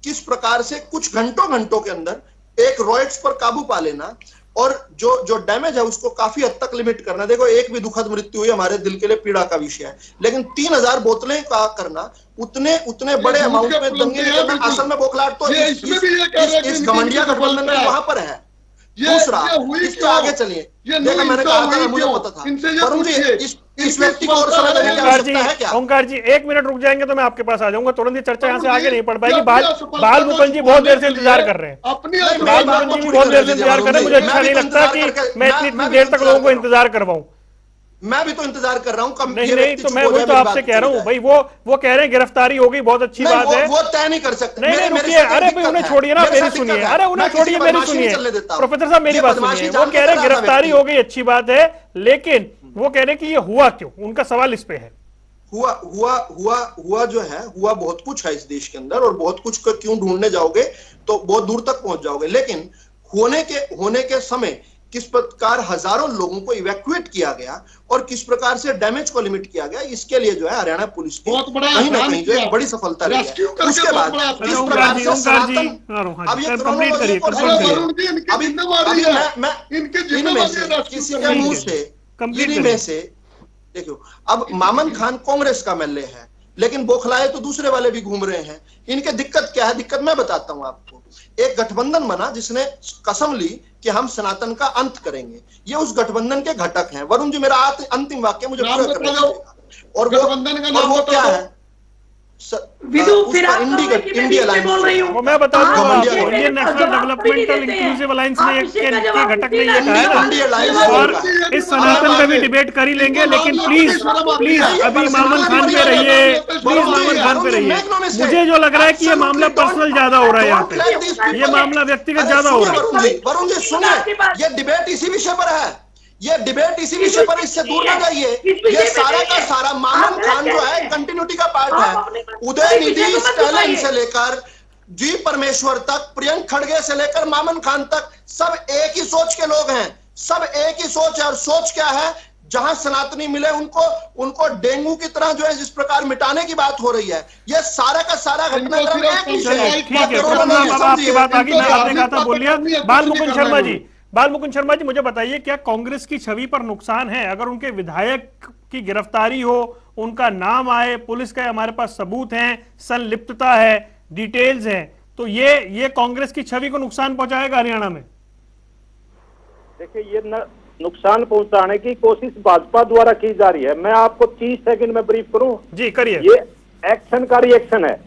किस प्रकार से कुछ घंटों के अंदर एक रॉयट्स पर काबू पा लेना और जो डैमेज है उसको काफी हद तक लिमिट करना। देखो एक भी दुखद मृत्यु हुई हमारे दिल के लिए पीड़ा का विषय है, लेकिन 3000 बोतलें का करना उतने बड़े अमाउंट में दंगे करना, असल में बौखलाहट तो इस घमंडिया गठबंधन में वहां पर है दूसरा, हुई इसके क्यों? आगे चलिए। ये देखा, मैंने कहा था, मुझे क्यों? पता था। इनसे ये वरुण जी, पूछिए। इस व्यक्ति को और समय देने की ओंकार जी, आवश्यकता है क्या? ओंकार जी 1 मिनट रुक जाएंगे तो मैं आपके पास आ जाऊंगा। तुरंत ही चर्चा यहाँ से वरुण आगे जी, नहीं बढ़ पाएगी। ये बाल अपनी असफलता बाल को मुकुंद जी बहुत देर से छुपाने के इंतजार लिए कर रहे हैं। अपनी बाल असफलता मुकुंद को जी पूरी बहुत कर देर से लीजिए इंतजार कर रहे हैं। मुझे मैं अच्छा भी नहीं तो लगता कि इंतजार मैं करके- इतनी मैं देर भी तक लोगों को इंतजार करवाऊं। मैं भी तो इंतजार कर रहा हूँ। नहीं नहीं, तो मैं वही तो आपसे कह रहा हूँ भाई, वो कह रहे हैं गिरफ्तारी हो गई, बहुत अच्छी बात है। वो तय नहीं कर सकते। नहीं नहीं, मेरे रुकिए, साथ एक अरे भाई दिक्कत उन्हें है। छोड़िए ना, मेरे मेरी साथ सुनिए। दिक्कत है। अरे उन्हें मैं किसी छोड़िए, की मेरी बदमाशी नहीं सुनिए। चलने देता हूं। प्रोफेसर साहब मेरी ये बात बदमाशी सुनिए। वो जानते कह रहे हैं रहा था गिरफ्तारी व्यक्ति। हो गई, अच्छी बात है, लेकिन वो कह रहे हैं कि ये हुआ क्यों, उनका सवाल इस पे है। हुआ जो है, हुआ बहुत कुछ है इस देश के अंदर, और बहुत कुछ को क्यों ढूंढने जाओगे तो बहुत दूर तक पहुंच जाओगे। लेकिन होने के समय किस प्रकार हजारों लोगों को इवैक्यूएट किया गया और किस प्रकार से डैमेज को लिमिट किया गया, इसके लिए जो है हरियाणा पुलिस की बहुत बड़ा कहीं ना काम कहीं जो किया। है बड़ी सफलता रही है। रेस्क्यू करके उसके बाद बहुत बड़ा किस काम प्रकार किया। से ओंकार जी, सनातन, हाँ जी, अब ये कंप्लीट chronology करिए, को कंप्लीट समझिए। करिए। वरुण जी, इनकी अभी जिम्मेवारी अभी है। मैं इनकी इनमें जिम्मेवारी से है रेस्क्यू किसी के करने मुंह की। से, कंप्लीट इन्हीं करिए। में से देखो, अब मामन खान कांग्रेस का एमएलए है, लेकिन बौखलाए तो दूसरे वाले भी घूम रहे हैं। इनके दिक्कत क्या है? दिक्कत मैं बताता हूं आपको। एक गठबंधन बना जिसने कसम ली कि हम सनातन का अंत करेंगे। ये उस गठबंधन के घटक हैं। वरुण जी, मेरा अंतिम वाक्य मुझे नाम पूरा करने बता दो। दीजिएगा। और गठबंधन का नाम वो बता क्या दो। है? विदु, फिर आप कहोगे कि मैं इंडिया बीच में बोल रही हूँ। वो मैं बता दूंगा आप आपको, ये इंडियन मेरे नेशनल जवाब थोड़ी नहीं डेवलपमेंटल देते हैं। इंक्लूसिव अलायंस आप ने इसी के का जवाब घटक ने इसी ये ना- कहा है इंडिया ना। अलायंस और होगा। इस सनातन पे भी डिबेट कर ही लेंगे, लेकिन प्लीज प्लीज अभी मामन खान पे रहिए, प्लीज मामन खान पे रहिए। मुझे जो लग रहा है कि ये मामला पर्सनल ज्यादा हो रहा है यहाँ पे, ये मामला व्यक्तिगत ज्यादा हो रहा है। वरुण जी सुनिए, ये डिबेट इसी विषय पर है। ये डिबेट इसी विषय पर, इससे दूर ना जाइए। ये सारा का सारा मामन खान जो है कंटिन्यूटी का पार्ट है। उदयनिधि स्टालिन से लेकर जी परमेश्वर तक, प्रियंक खड़गे से लेकर मामन खान तक, सब एक ही सोच के लोग हैं। सब एक ही सोच है। और सोच क्या है? जहां सनातनी मिले उनको डेंगू की तरह जो है जिस प्रकार मिटाने की बात हो रही है, ये सारा का सारा घटनाक्रम एक विषय है। ठीक है, आपकी बात आ गई, मैं आपने कहा था बोलिए। बाल मुकुंद शर्मा जी, मुझे बताइए, क्या कांग्रेस की छवि पर नुकसान है अगर उनके विधायक की गिरफ्तारी हो, उनका नाम आए, पुलिस का हमारे पास सबूत हैं, संलिप्तता है, डिटेल्स हैं, तो ये कांग्रेस की छवि को नुकसान पहुंचाएगा हरियाणा में? देखिए, ये नुकसान पहुंचाने की कोशिश भाजपा द्वारा की जा रही है। मैं आपको 30 सेकंड में ब्रीफ करूं। जी करिए। ये एक्शन का रिएक्शन है।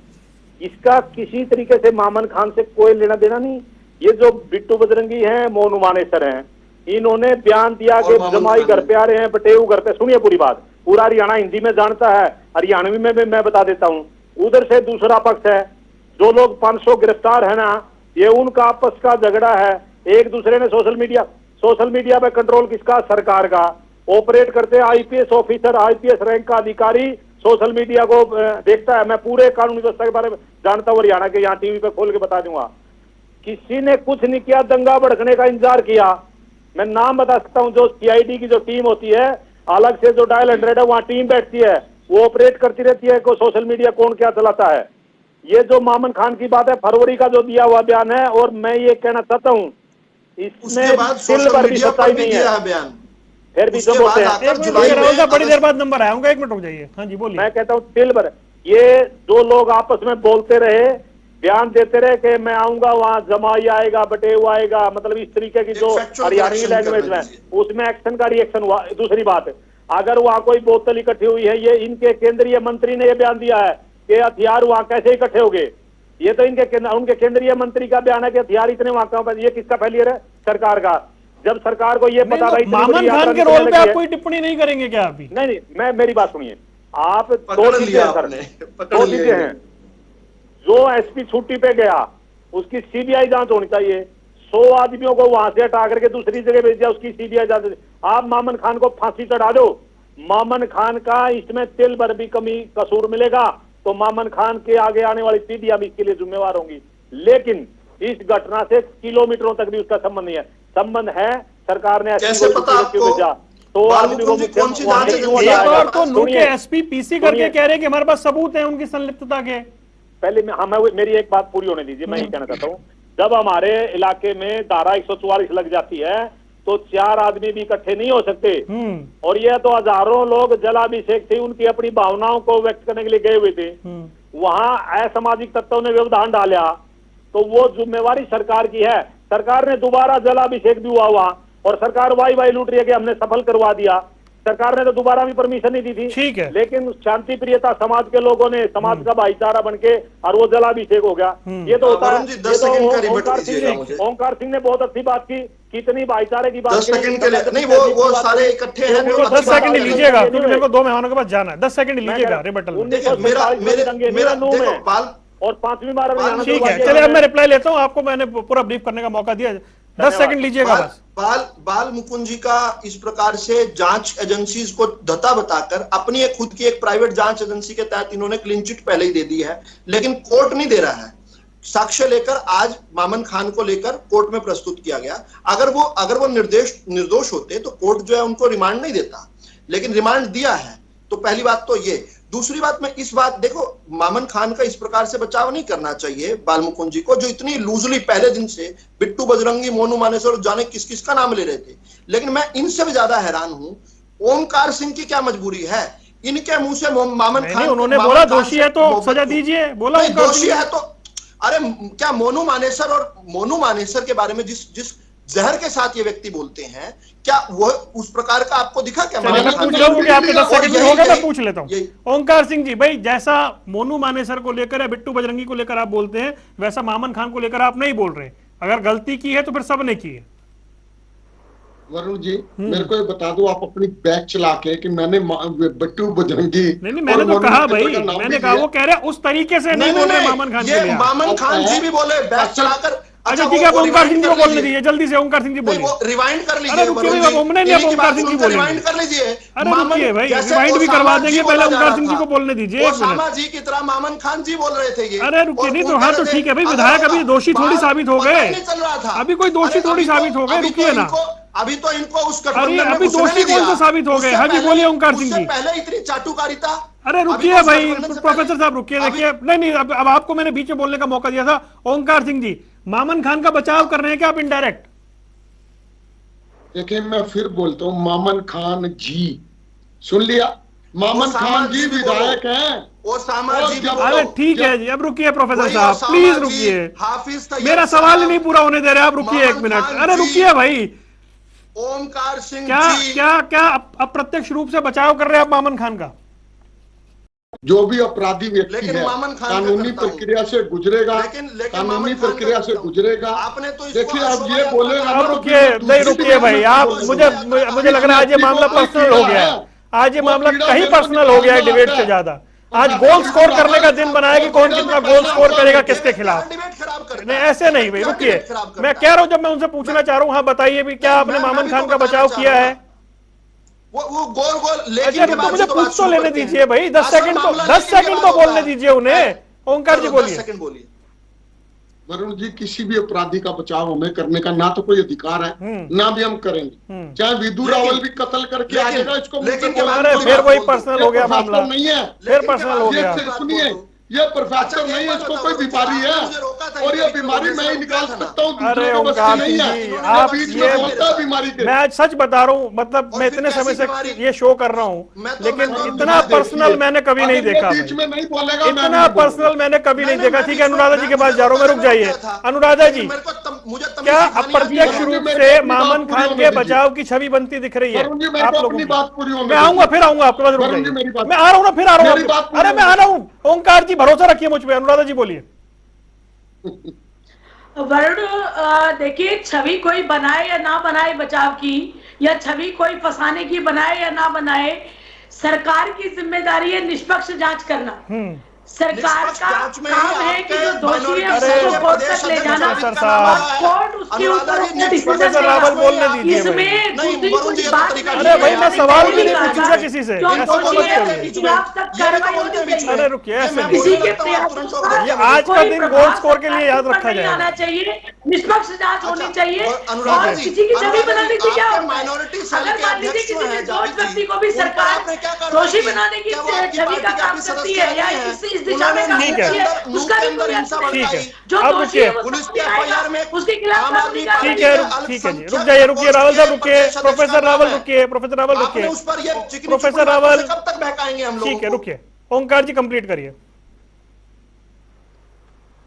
इसका किसी तरीके से मामन खान से कोई लेना देना नहीं। ये जो बिट्टू बजरंगी हैं, मोनू मानेसर हैं, इन्होंने बयान दिया कि जमाई घर पे आ रहे हैं, बटेऊ घर पे। सुनिए पूरी बात, पूरा हरियाणा हिंदी में जानता है, हरियाणवी में भी मैं बता देता हूँ। उधर से दूसरा पक्ष है, जो लोग 500 गिरफ्तार है ना, ये उनका आपस का झगड़ा है। एक दूसरे ने सोशल मीडिया पे कंट्रोल किसका? सरकार का। ऑपरेट करते आईपीएस ऑफिसर, आईपीएस रैंक का अधिकारी सोशल मीडिया को देखता है। मैं पूरे कानूनी व्यवस्था के बारे में जानता हूँ, हरियाणा के, यहाँ टीवी पे खोल के बता दूंगा। किसी ने कुछ नहीं किया, दंगा भड़कने का इंतजार किया। मैं नाम बता सकता हूँ, जो सीआईडी की जो टीम होती है, अलग से जो डायल 100 है, वहां टीम बैठती है, वो ऑपरेट करती रहती है को सोशल मीडिया कौन क्या चलाता है। ये जो मामन खान की बात है, फरवरी का जो दिया हुआ बयान है, और मैं ये कहना चाहता हूँ, इसमें तिल भर भी सच्चाई नहीं है। फिर भी जो बोलते हैं, बड़ी देर बाद नंबर आया, 1 मिनट रुक जाइए। हाँ जी बोलिए। मैं कहता हूँ तिल भर, ये जो लोग आपस में बोलते रहे, बयान देते रहे कि मैं आऊंगा, वहां जमाई आएगा, बटेऊ आएगा, मतलब इस तरीके की जो हरियाणवी लैंग्वेज में, उसमें एक्शन का रिएक्शन हुआ। दूसरी बात, अगर वहां कोई बोतल इकट्ठी हुई है, ये इनके केंद्रीय मंत्री ने यह बयान दिया है कि हथियार वहां कैसे इकट्ठे हो गए। ये तो उनके केंद्रीय मंत्री का बयान है कि हथियार इतने वहां कहां पर। ये किसका फेलियर है? सरकार का। जब सरकार को ये पता था, मामन खान के रोल पे आप कोई टिप्पणी नहीं करेंगे क्या अभी? नहीं, मेरी बात सुनिए आप। दो चीजें हैं सर, दो चीजें हैं। जो एसपी छुट्टी पे गया, उसकी सीबीआई जांच होनी चाहिए। 100 आदमियों को वहां से हटा करके दूसरी जगह भेज दिया, उसकी सीबीआई जांच। आप मामन खान को फांसी चढ़ा दो, मामन खान का इसमें तिल भर भी कमी कसूर मिलेगा तो मामन खान के आगे आने वाली पीढ़ियां भी इसके लिए जिम्मेवार होंगी। लेकिन इस घटना से किलोमीटरों तक भी उसका संबंध नहीं है। संबंध है, सरकार ने कैसे पता आपको? तो आदमी को तो नू के एसपी पीसी करके कह रहे हैं कि हमारे पास सबूत है उनकी संलिप्तता के। पहले मेरी एक बात पूरी होने दीजिए। मैं ये कहना चाहता हूँ, जब हमारे इलाके में धारा 144 लग जाती है तो 4 आदमी भी इकट्ठे नहीं हो सकते। और यह तो हजारों लोग जलाभिषेक थे, उनकी अपनी भावनाओं को व्यक्त करने के लिए गए हुए थे। वहां असामाजिक तत्वों ने व्यवधान डाला, तो वो जिम्मेवारी सरकार की है। सरकार ने दोबारा जलाभिषेक भी हुआ वहां, और सरकार वाई लूट रही है कि हमने सफल करवा दिया। सरकार ने तो दोबारा भी परमिशन नहीं दी थी। ठीक है, लेकिन शांति प्रियता समाज के लोगों ने समाज का भाईचारा बनके और वो जलाभिषेक हो गया। ये तो होता है। ये तो ओंकार सिंह ने बहुत अच्छी बात की, कितनी भाईचारे की बात। 10 सेकंड के लिए नहीं, वो सारे इकट्ठे हैं। 10 सेकंड लीजिएगा क्योंकि मेरे को 2 मेहमानों के पास जाना है। 10 सेकंड लीजिएगा रिबटल में। मेरा और 5वीं बार। ठीक है, चलिए अब मैं रिप्लाई लेता हूँ। आपको मैंने पूरा ब्रीफ करने का मौका दिया, 10 सेकंड लीजिएगा बस। बाल मुकुंद जी का इस प्रकार से जांच एजेंसीज को धता बताकर अपनी एक खुद की एक प्राइवेट जांच एजेंसी के तहत इन्होंने क्लीन चिट पहले ही दे दी है, लेकिन कोर्ट नहीं दे रहा है। साक्ष्य लेकर आज मामन खान को लेकर कोर्ट में प्रस्तुत किया गया। अगर वो निर्दोष होते तो कोर्ट जो है उनको रिमांड नहीं देता, लेकिन रिमांड दिया है। तो पहली बात तो ये। दूसरी बात, मैं इस बात देखो, मामन खान का इस प्रकार से बचाव नहीं करना चाहिए बाल मुकुंद जी को, जो इतनी लूजली पहले दिन से बिट्टू बजरंगी, मोनू मानेसर, जाने किस किस का नाम ले रहे थे। लेकिन मैं इनसे भी ज्यादा हैरान हूं, ओमकार सिंह की क्या मजबूरी है? इनके मुंह से मामन खान, उन्होंने बोला दोषी है तो सजा दीजिए, बोला दोषी है तो। अरे क्या मोनू मानेसर के बारे में जिस जहर के साथ ये व्यक्ति बोलते हैं, क्या वो उस प्रकार का आपको दिखा क्या? मैं आपके 10 सेकंड में होगा, मैं पूछ लेता हूँ। ओंकार सिंह जी, भाई जैसा मोनू मानेसर को लेकर या बिट्टू बजरंगी को लेकर आप बोलते हैं, वैसा मामन खान को लेकर आप नहीं बोल रहे। अगर गलती की है तो फिर सब ने की है। वरुण जी, मेरे को ये बता दो, आप अपनी बैग चला के कि मैंने बिट्टू बजरंगी नहीं, मैंने तो कहा भाई, मैंने कहा वो कह रहे उस तरीके से नहीं बोल रहे मामन खान के लिए। मामन खान जी भी बोले बैग चलाकर। अच्छा ठीक है, ओंकार सिंह जी को बोलने दीजिए, जल्दी से ओंकार सिंह जी बोलिए। रिवाइंड कर लीजिए। अरे रुकिए, हमने नहीं ओंकार सिंह जी बोले, रिवाइंड कर लीजिए। अरे रुकिए भाई, रिवाइंड भी करवा देंगे, पहले ओंकार सिंह जी को बोलने दीजिए। ओसामा जी की तरह मामन खान जी बोल रहे थे ये। अरे रुकिए, नहीं तो हाँ तो ठीक है भाई, विधायक अभी दोषी थोड़ी साबित हो गए, अभी कोई दोषी थोड़ी साबित हो गए, रुकिए ना। अभी तो इनको उस अभी दोषी कौन सा साबित हो गए? हाँ जी बोलिए ओंकार सिंह जी। पहले इतनी चाटुकारिता। अरे रुकिए भाई, प्रोफेसर साहब रुकिए, देखिए नहीं, अब आपको मैंने बीच में बोलने का मौका दिया था। ओंकार सिंह जी, मामन खान का बचाव कर रहे हैं क्या आप इनडायरेक्ट? देखिए, मैं फिर बोलता हूँ, मामन खान जी, सुन लिया, मामन खान जी विधायक हैं। अरे ठीक है जी, अब रुकिए प्रोफेसर साहब, प्लीज रुकिए, मेरा सवाल ही नहीं पूरा होने दे रहे आप, रुकिए 1 मिनट। अरे रुकिए भाई, ओमकार सिंह क्या अप्रत्यक्ष रूप से बचाव कर रहे हैं आप मामन खान का? जो भी अपराधी व्यक्ति है कानूनी प्रक्रिया से गुजरेगा, कानूनी प्रक्रिया से गुजरेगा। आपने तो देखिए, आप ये बोले, रुकिए भाई, आप मुझे लग रहा है आज ये मामला पर्सनल हो गया है, आज ये मामला कहीं पर्सनल हो गया है डिबेट से ज्यादा। आज गोल स्कोर करने का दिन बनाया कि कौन कितना गोल स्कोर करेगा किसके खिलाफ। नहीं ऐसे नहीं भाई, रुकिए, मैं कह रहा हूं, जब मैं उनसे पूछना चाह रहा हूं, हाँ बताइए भी क्या आपने मामन खान का बचाव किया है? वो गोल अच्छा तो मुझे पूछ तो लेने दीजिए भाई, 10 सेकंड तो बोलने दीजिए उन्हें। ओंकार जी बोलिए। वरुण जी, किसी भी अपराधी का बचाव हमें करने का ना तो कोई अधिकार है, ना भी हम करेंगे। चाहे विदु रावल भी कत्ल करके आ जाएगा, इसको फिर वही पर्सनल हो गया मामला, नहीं है, फिर पर्सनल हो गया। सुनिए, ये प्रोफेसर नहीं है, इसको कोई बीमारी है, और ये बीमारी मैं ही निकाल सकता हूँ। अरे ओंकार सिंह जी, आप ये बीमारी मैं आज सच बता रहा हूँ, मतलब मैं इतने समय से ये शो कर रहा हूँ, लेकिन इतना पर्सनल मैंने कभी नहीं देखा, इतना पर्सनल मैंने कभी नहीं देखा। ठीक है, अनुराधा जी के पास जा रहा हूँ मैं, रुक जाइए। अनुराधा जी, क्या अप्रत्यक्ष रूप से मामन खान के बचाव की छवि बनती दिख रही है आप लोगों को? मैं आऊंगा, फिर आऊंगा आपके पास, रुक जाइए, मैं आ रहा हूँ ना, फिर आ रहा हूँ। अरे मैं आ रहा हूँ ओंकार जी, भरोसा रखिए मुझ पे। अनुराधा जी बोलिए। वरुण, देखिए, छवि कोई बनाए या ना बनाए बचाव की, या छवि कोई फंसाने की बनाए या ना बनाए, सरकार की जिम्मेदारी है निष्पक्ष जांच करना। सरकार का काम है कि जो दोषी है उसको कोर्ट तक ले जाना, कोर्ट उसके ऊपर डिसीजन लेगा। इसमें दूसरी कुछ बात नहीं है। अरे भाई, मैं सवाल भी नहीं पूछूंगा किसी से, जो दोषी है उसके खिलाफ तक कार्रवाई होनी चाहिए। अरे रुकिए, ऐसे किसी के प्रयासों ये आज का दिन गोल स्कोर के लिए याद रखा जाए, आना चाहिए, निष्पक्ष जांच होनी चाहिए, और किसी की छवि बनाने से क्या होगा? अगर मान लीजिए किसी निर्दोष व्यक्ति को भी सरकार दोषी बनाने की छवि का काम करती है, या इस दिशा में काम करती है, उसका भी कोई अर्थ नहीं है। जो दोषी है उसके खिलाफ कानूनी कार्रवाई। ठीक है जी, रुक जाइए, रुकिए रावल साहब, रुकिए, प्रोफेसर रावल रुकिए, प्रोफेसर रावल रुकिए, प्रोफेसर रावल, कब तक बहकाएंगे हम लोग? ठीक है, रुकिए, ओंकार जी कंप्लीट करिए।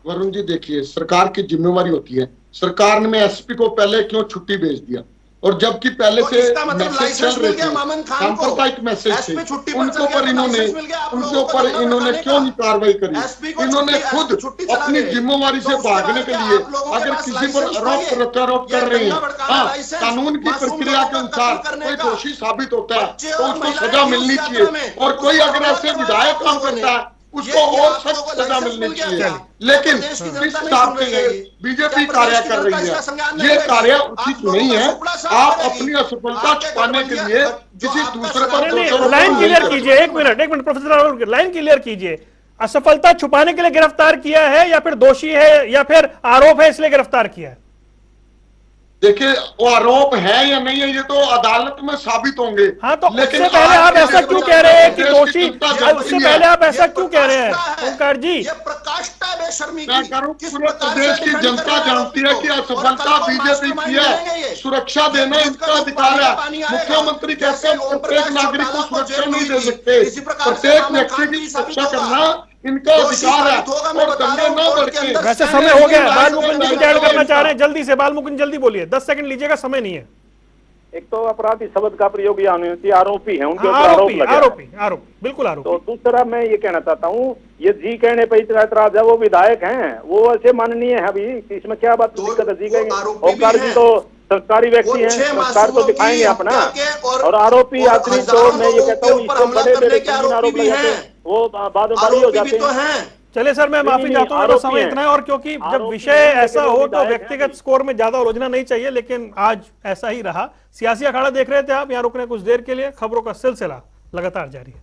वरुण जी देखिए, सरकार की जिम्मेवारी होती है, सरकार ने एसपी को पहले क्यों छुट्टी भेज दिया, और जबकि पहले तो से इसका मतलब मैसेज लाइसेंस चल मिल रहे गया थे, मामन खान को, सांप्रदायिक मैसेज एसपी थे, छुट्टी पर उनके चल गया ऊपर तो इन्होंने लाइसेंस मिल गया आप उनके लोगों को ऊपर धंधा इन्होंने भटकाने क्यों का। नहीं कार्रवाई करी? एसपी को इन्होंने खुद छुट्टी चला अपनी गए। जिम्मेवारी तो से उसके भागने बाद के क्या लिए आप लोगों के अगर पास किसी पर लाइसेंस आरोप था ये? प्रत्यारोप ये कर रहे दंगा हैं, भड़काना हाँ, लाइसेंस, कानून की मासूम प्रक्रिया लोगों के का अनुसार कत्ल करने कोई का, दोषी साबित होता है बच्चे तो और उसको महिलाएं सजा थी उस मिलनी यात्रा चाहिए, में, और कोई उसको अगर हमला ऐसे करवाया विधायक आप काम लोगों ने। करता है उसको ये और आप सख्त लोगों को सजा लाइसेंस मिलनी मिल गया चाहिए। क्या? लेकिन प्रदेश की जिस जनता नहीं हिसाब सुन से रही ये है। बीजेपी क्या कार्य प्रदेश की कर जनता रही इसका है, संज्ञान नहीं ये लेगी? कार्य आप उचित लोगों नहीं का है। सुपड़ा साफ आप करेगी। अपनी असफलता आपके छुपाने के गठबंधन लिए जो किसी आपका दूसरे पर सनातन दोषारोपण लाइन नहीं क्लियर करते। कीजिए, एक minute professor Rahul, line clear कीजिए। असफलता छुपाने के लिए गिरफ्तार किया है या फिर दोषी है या फिर आरोप है इसलिए गिरफ्तार किया है? देखिए, वो आरोप है या नहीं है ये तो अदालत में साबित होंगे। हाँ, तो लेकिन उससे पहले आप ऐसा क्यों कह रहे हैं कि दोषी, उससे पहले आप ऐसा क्यों कह रहे हैं ओंकार जी? ये प्रकाष्ठा है बेशर्मी मैं की। करूं, किस पूरे प्रकार प्रदेश से की डिफेंड जनता कर रहे हैं जानती है आरोपी कि को। और असफलता कल को बीजेपी की मास्टरमाइंड है, बनेंगे ये। सुरक्षा देना ये इनका दूध का अधिकार है। पानी आएगा। मुख्यमंत्री कहते जैसे हैं ओम प्रत्येक प्रकाश नागरिक को चौटाला को सुरक्षा जेल नहीं हुई दे थी, सकते, इसी प्रकार से प्रत्येक मामन व्यक्ति खान की भी साबित सुरक्षा होगा। करना इनका दोषी अधिकार है, साबित होगा, मैं और बता रहा दंगे हूं, न कोर्ट के भड़के। अंदर वैसे स्टैंड समय है, हो गया, लाइसेंस बाल मुकुंद जी कुछ ऐड करना चाह रहे हैं, जल्दी से बाल मुकुंद जल्दी बोलिए, 10 सेकंड लीजिएगा, समय नहीं है। एक तो अपराधी शब्द का प्रयोग यहाँ नहीं होती, आरोपी है, उनके ऊपर आरोप आरोपी लगा है। आरोपी बिल्कुल आरोपी। तो दूसरा मैं ये कहना चाहता हूँ, ये जी कहने पे इतना एतराज है, वो विधायक हैं, वो ऐसे माननीय है, अभी इसमें क्या बात दिक्कत है? जी कहेंगे ओंकार जी तो संस्कारी व्यक्ति हैं, संस्कार तो दिखाएंगे अपना, और आरोपी आदमी तो मैं ये कहता हूँ इससे बड़े बड़े आरोप लगाते हैं वो बाद में बड़ी हो जाते हैं। चलिए सर, मैं माफी चाहता हूँ, अगर समय इतना है, और क्योंकि जब विषय ऐसा हो तो व्यक्तिगत स्कोर में ज्यादा उलझना नहीं चाहिए, लेकिन आज ऐसा ही रहा। सियासी अखाड़ा देख रहे थे आप, यहाँ रुकने कुछ देर के लिए, खबरों का सिलसिला लगातार जारी है।